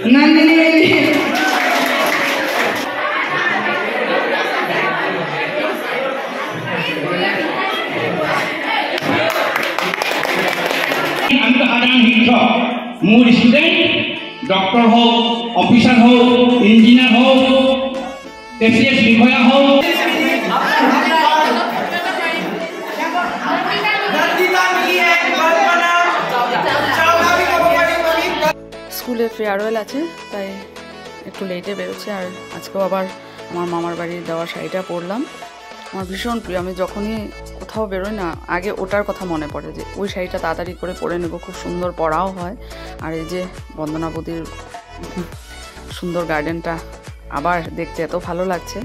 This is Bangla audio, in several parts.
সাধারণ শিক্ষক মোৰ ষ্টুডেণ্ট ডক্টৰ হওক অফিচাৰ হওক ইঞ্জিনিয়াৰ হওক এফিএছ বিষয়া হওক স্কুলে ফেয়ারওয়েল আছে তাই একটু লেটে বেরোচ্ছে আর আজকেও আবার আমার মামার বাড়ির দেওয়া শাড়িটা পরলাম। আমার ভীষণ প্রিয়, আমি যখনই কোথাও বেরোই না আগে ওটার কথা মনে পড়ে যে ওই শাড়িটা তাড়াতাড়ি করে পরে নেব, খুব সুন্দর পরাও হয়। আর এই যে বন্দনা বৌদির সুন্দর গার্ডেনটা আবার দেখতে এত ভালো লাগছে।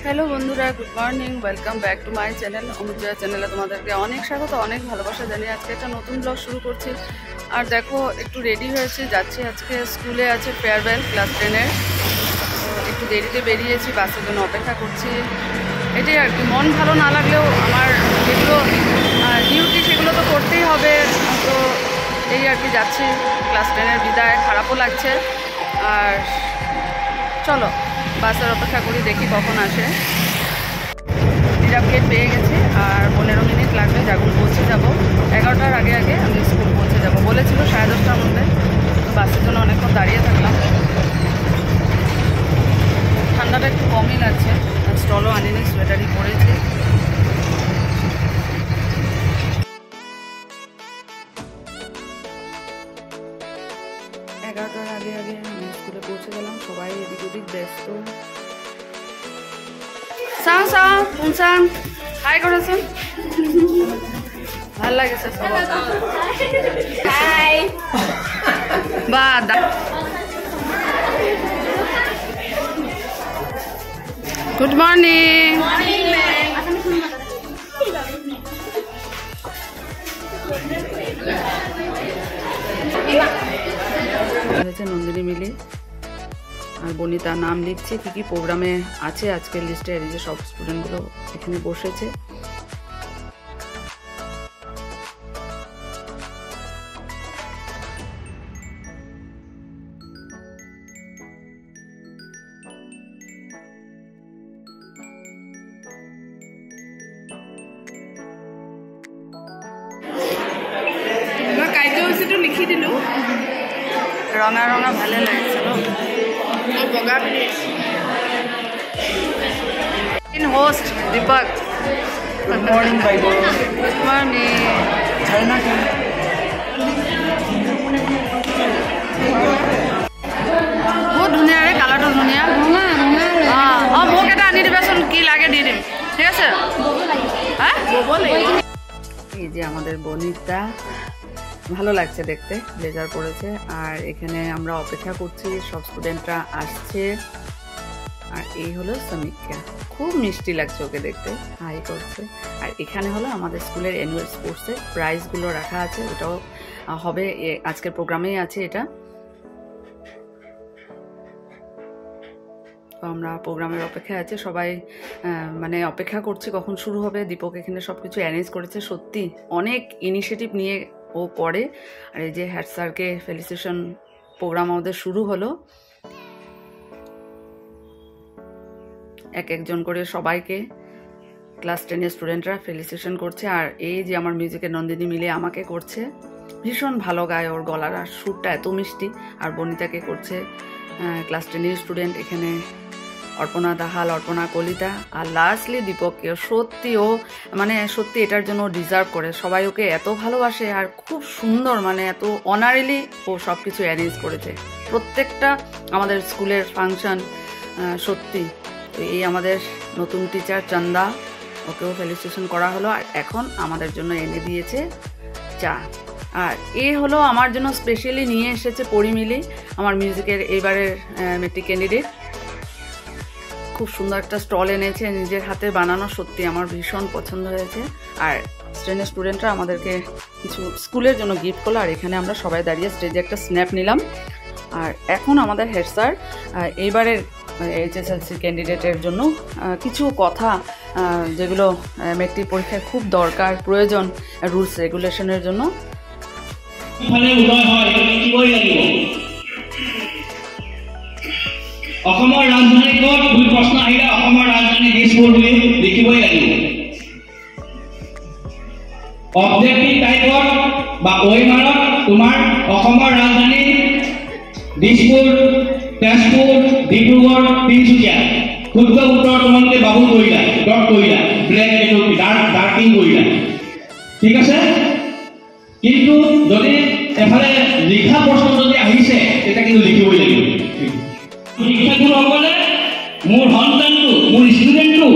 হ্যালো বন্ধুরা, good morning, welcome back to my channel. Anujaya চ্যানেলে তোমাদেরকে অনেক স্বাগত, অনেক ভালোবাসা জানিয়ে আজকে একটা নতুন ব্লগ শুরু করছি। আর দেখো একটু রেডি হয়েছি, যাচ্ছি আজকে স্কুলে আছে ফেয়ারওয়েল ক্লাস 10-এর। একটু দেরিতে বেরিয়েছি, বাসের জন্য অপেক্ষা করছি। এটাই আর কি, মন ভালো না লাগলেও আমার যেগুলো ডিউটি সেগুলো তো করতেই হবে। তো এই আর কি যাচ্ছি, ক্লাস 10-এর বিদায়, খারাপও লাগছে। আর চলো বাসের অপেক্ষা করি, দেখি কখন আসে। রিজার্ভ গেট পেয়ে গেছি আর 15 মিনিট লাগবে, জাগুন পৌঁছে যাব। 11টার আগে আগে আমি স্কুল পৌঁছে যাব বলেছিল, 10:30টার মধ্যে। তো বাসের জন্য অনেকক্ষণ দাঁড়িয়ে থাকলাম। ঠান্ডাটা একটু কমই লাগছে, স্টলও আনিনি, সোয়েটারই পরেছি। আগে আগে আমি স্কুলে পৌঁছে গেলাম, সবাই এদিক ওদিক ব্যস্ত। চাওঁ চাওঁ কোন চাওঁ হাই করেছেন, ভাল লাগেছে সব। বা গুড মর্নিং। হয়েছে নন্দিনী মিলি আর বনিতা নাম লিখছে, কি কি প্রোগ্রামে আছে আজকের লিস্টে। এই যে সব স্টুডেন্টগুলো এখানে বসেছে। লিখি দিলো ৰঙা ৰঙা ভালে লাগিছে ন, বগা ইন হোস্ট দীপক। গুড মর্নিং বাইদেউ। Good morning. বহুত ধুনীয়া ৰে, কালাৰটো ধুনীয়া। অঁ মোক এটা আনি দিবাচোন, কি লাগে দি দিম, ঠিক আছে। হ্যাঁ এই যে আমাদের বনিতা, ভালো লাগছে দেখতে, ব্লেজার পরেছে। আর এখানে আমরা অপেক্ষা করছি, সব স্টুডেন্টরা আসছে। আর এই হলো সমীক্ষা, খুব মিষ্টি লাগছে ওকে দেখতে, হাই করছে। আর এখানে হলো আমাদের স্কুলের অ্যানুয়াল স্পোর্টসের প্রাইজগুলো রাখা আছে, ওটাও হবে আজকের প্রোগ্রামেই আছে এটা। তো আমরা প্রোগ্রামের অপেক্ষায় আছে, সবাই মানে অপেক্ষা করছি কখন শুরু হবে। দীপক এখানে সব কিছু অ্যারেঞ্জ করেছে, সত্যি অনেক ইনিশিয়েটিভ নিয়ে ও করে। আর এই যে হেড স্যারকে ফেলিসিটেশন প্রোগ্রাম আমাদের শুরু হলো, এক একজন করে সবাইকে ক্লাস 10-এর স্টুডেন্টরা ফেলিসিটেশন করছে। আর এই যে আমার মিউজিকের নন্দিনী মিলে আমাকে করছে, ভীষণ ভালো গায়, ওর গলার আর সুরটা এত মিষ্টি। আর বনিতাকে করছে ক্লাস 10-এর স্টুডেন্ট, এখানে অর্পণা দাহাল, অর্পণা কলিতা, আর লাস্টলি দীপককে। সত্যি ও মানে সত্যি এটার জন্য ডিজার্ভ করে, সবাই ওকে এত ভালোবাসে। আর খুব সুন্দর, মানে এত অনারিলি ও সব কিছু অ্যারেঞ্জ করেছে প্রত্যেকটা আমাদের স্কুলের ফাংশন। সত্যি এই আমাদের নতুন টিচার চন্দা, ওকেও ফেলিসিটেশন করা হলো। আর এখন আমাদের জন্য এনে দিয়েছে চা। আর এই হলো আমার জন্য স্পেশালি নিয়ে এসেছে পরিমিলি, আমার মিউজিকের এইবারের মেট্রিক ক্যান্ডিডেট। খুব সুন্দর একটা স্টল এনেছে, নিজের হাতে বানানো, সত্যি আমার ভীষণ পছন্দ হয়েছে। আর স্টেনের স্টুডেন্টরা আমাদেরকে কিছু স্কুলের জন্য গিফট করলো। আর এখানে আমরা সবাই দাঁড়িয়ে স্টেজে একটা স্ন্যাপ নিলাম। আর এখন আমাদের হেড স্যার এইবারের এইচএসএলসি ক্যান্ডিডেটের জন্য কিছু কথা, যেগুলো মেট্রিক পরীক্ষায় খুব দরকার, প্রয়োজন, রুলস রেগুলেশনের জন্য। অসমৰ ৰাজধানী ক'ত? দুই প্ৰশ্ন আহিলে অসমৰ ৰাজধানী দিছপুৰ বুলি লিখিবই লাগিব। অবজেক্টিভ টাইপত বা ওয়েমাৰত তোমাৰ অসমৰ ৰাজধানী দিছপুৰ, তেজপুৰ, ডিব্ৰুগড়, তিনিচুকীয়া। শুদ্ধ উত্তৰ তোমালোকে বাবু কৰিলা, ডট কৰিলা, ব্লেক এইটো ডাৰ্কিং কৰিলা। ঠিক আছে? কিন্তু যদি এফালে লিখা প্ৰশ্ন যদি আহিছে তেতিয়া কিন্তু লিখিবই লাগিব। শিক্ষাগুৰুসকলে মোৰ সন্তানটো, মোৰ ষ্টুডেণ্টটো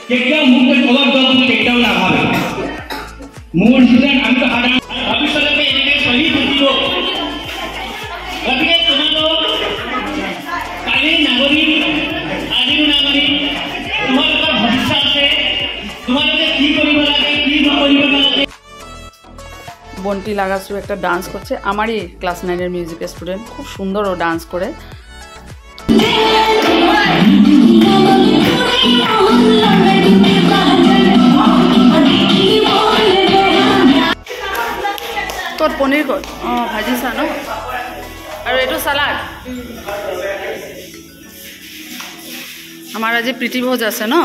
কেতিয়াও মোক তলত যোৱা বুলি কেতিয়াও নাভাবে। মোৰ ষ্টুডেণ্ট আমিতো সাধাৰণ ভৱিষ্যতলৈকে এনেকৈ চলি থাকিব। গতিকে তোমালোক কালিৰ নাগৰিক, আজিৰ নাগৰিক, তোমালোকৰ ভৱিষ্যত আছে। তোমালোকে কি কৰিব লাগে, কি নকৰিব লাগে। বন্টি লাগাসু একটা ডান্স করছে, আমারই ক্লাস 9-এর মিউজিকের স্টুডেন্ট, খুব সুন্দর ও ডান্স করে। তোর পনির কর, ভাজি চা ন, আর এইটো সালাড। আমার আজি প্রীতি ভোজ আছে ন।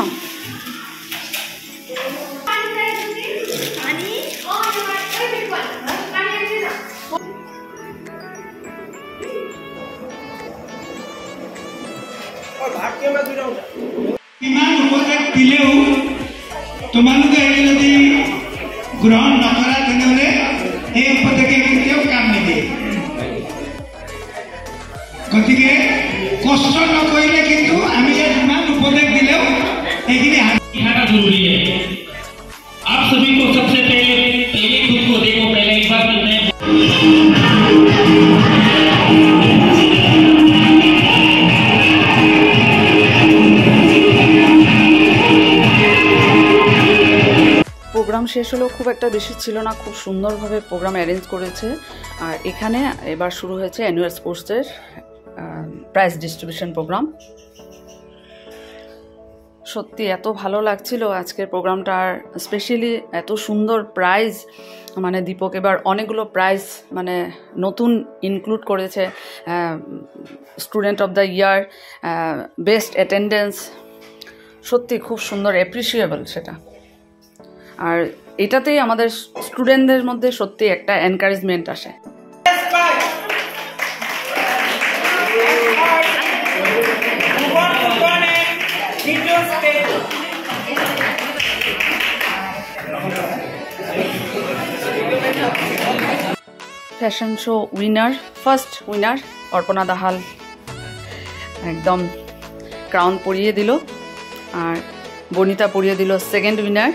ইমান উপদেশ দিলেও তোমালোকে যদি গ্ৰহণ নকৰা তেনেহ'লে এই উপদেশে কেতিয়াও কাম নিদিয়ে। গতিকে কষ্ট নকৰিলে কিন্তু আমি ইয়াত ইমান উপদেশ দিলেও সেইখিনি सिखाना जरूरी है। आप सभी को सबसे पहले खुद को देखो, पहले एक बार मैं প্রোগ্রাম শেষ হলেও খুব একটা বেশি ছিল না, খুব সুন্দরভাবে প্রোগ্রাম অ্যারেঞ্জ করেছে। আর এখানে এবার শুরু হয়েছে অ্যানুয়াল স্পোর্টসের প্রাইজ ডিস্ট্রিবিউশন প্রোগ্রাম। সত্যি এত ভালো লাগছিল আজকের প্রোগ্রামটা, আর স্পেশালি এত সুন্দর প্রাইজ, মানে দীপক এবার অনেকগুলো প্রাইজ মানে নতুন ইনক্লুড করেছে। Student of the year, best attendance, সত্যি খুব সুন্দর, অ্যাপ্রিসিয়েবল সেটা। আর এটাতেই আমাদের স্টুডেন্টদের মধ্যে সত্যি একটা এনকারেজমেন্ট আসে। Fashion show winner, first winner Arpana Dahal একদম ক্রাউন পরিয়ে দিল, আর বনিতা পরিয়ে দিল সেকেন্ড উইনার।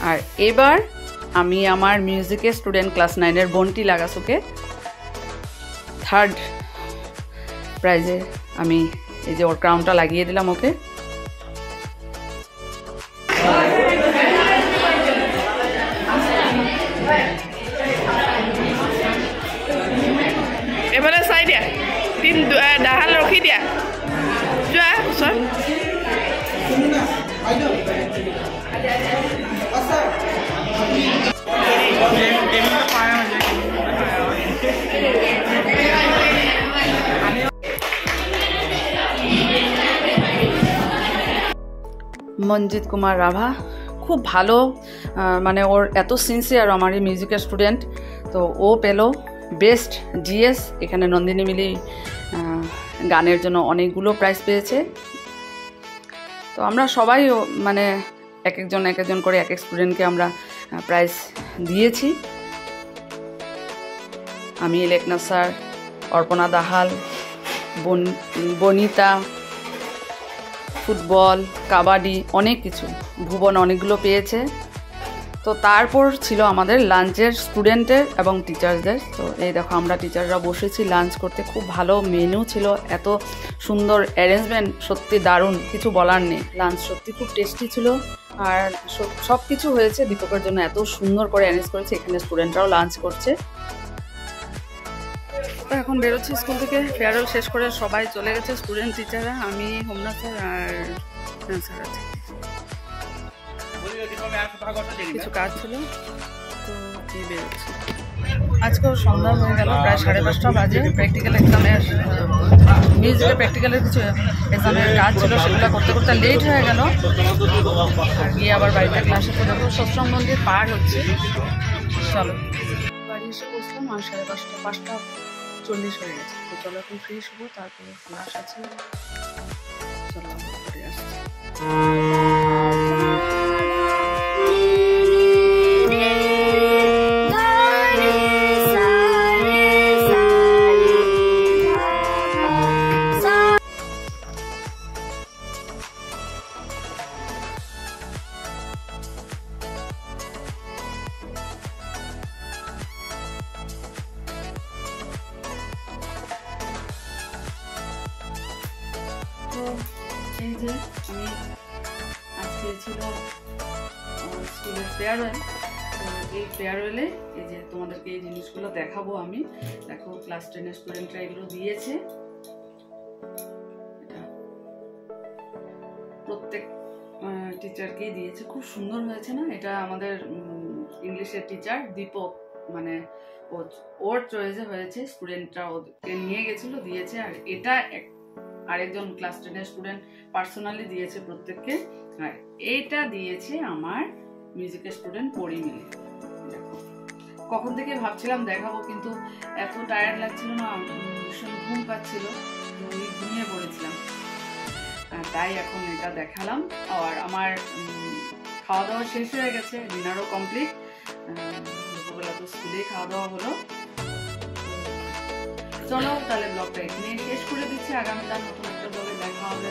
আর এবার আমি আমার মিউজিকের স্টুডেন্ট ক্লাস 9-এর বন্টি লাগাসুকে থার্ড প্রাইজে আমি এই যে ওর ক্রাউনটা লাগিয়ে দিলাম ওকে। এবারে চাই দিয়া তিন ডাহাল ৰখি দিয়া, যোৱা ওচৰ। মঞ্জিত কুমার রাভা খুব ভালো, মানে ওর এত সিনসিয়ার, আমারই মিউজিকের স্টুডেন্ট, তো ও পেলো বেস্ট জিএস। এখানে নন্দিনী মিলি গানের জন্য অনেকগুলো প্রাইজ পেয়েছে। তো আমরা সবাই মানে এক একজন করে এক এক স্টুডেন্টকে আমরা প্রাইজ দিয়েছি। আমি লেখনা স্যার, অর্পণা দাহাল, বনিতা, ফুটবল, কাবাডি, অনেক কিছু, ভুবন অনেকগুলো পেয়েছে। তো তারপর ছিল আমাদের লাঞ্চের স্টুডেন্টের এবং টিচারদের। তো এই দেখো আমরা টিচাররা বসেছি লাঞ্চ করতে, খুব ভালো মেনু ছিল, এত সুন্দর অ্যারেঞ্জমেন্ট, সত্যি দারুণ, কিছু বলার নেই। লাঞ্চ সত্যি খুব টেস্টি ছিল, আর সব কিছু হয়েছে দীপকের জন্য, এত সুন্দর করে অ্যারেঞ্জ করেছে। এখানে স্টুডেন্টরাও লাঞ্চ করছে। তো এখন বেরোচ্ছি স্কুল থেকে, ফেয়ারওয়েল শেষ করে সবাই চলে গেছে, স্টুডেন্ট, টিচাররা, আমি, হোমনা স্যার আর স্যার আছে, কিছু কাজ ছিল। তো নিতেই বেরোচ্ছি। আজকেও সন্ধ্যা হয়ে গেল, প্রায় 5:30 বাজে। প্র্যাকটিক্যাল এক্সামের মিউজিকের প্র্যাকটিক্যালের কিছু এক্সামের কাজ ছিল, সেগুলো করতে করতে লেট হয়ে গেল। আর গিয়ে আবার বাড়িতে ক্লাসে তো দেখো সৎসঙ্গ মন্দির পার হচ্ছে। চলো, বাড়ি এসে বসলাম আর 5:40 হয়ে গেছে। তো চলো এখন ফ্রেশ হবো, তারপরে ক্লাস আছে। চলো করে আসছি। তো এই যে আমি আজকে ছিল স্কুলের ফেয়ারওয়েল। তো এই ফেয়ারওয়েলে এই যে তোমাদেরকে এই জিনিসগুলো দেখাবো আমি। দেখো ক্লাস 10-এর স্টুডেন্টরা এগুলো দিয়েছে। এটা প্রত্যেক টিচারকেই দিয়েছে, খুব সুন্দর হয়েছে না? এটা আমাদের ইংলিশের টিচার দীপক, মানে ওর চয়েসে হয়েছে, স্টুডেন্টরা ওকে নিয়ে গেছিল, দিয়েছে। আর এটা আরেকজন ক্লাস 10-এর স্টুডেন্ট পার্সোনালি দিয়েছে প্রত্যেককে। আর এইটা দিয়েছে আমার মিউজিকের স্টুডেন্ট পড়ি মিলে। দেখো, কখন থেকে ভাবছিলাম দেখাবো, কিন্তু এত টায়ার্ড লাগছিল না, ভীষণ ঘুম পাচ্ছিল, তো ঘুমিয়ে পড়েছিলাম। তাই এখন এটা দেখালাম। আর আমার খাওয়া দাওয়া শেষ হয়ে গেছে, ডিনারও কমপ্লিট। দুপুরবেলা তো স্কুলেই খাওয়া দাওয়া হলো। চলো তাহলে ব্লগটা এখানে শেষ করে দিচ্ছি। আগামীকাল নতুন একটা ব্লগে দেখা হবে।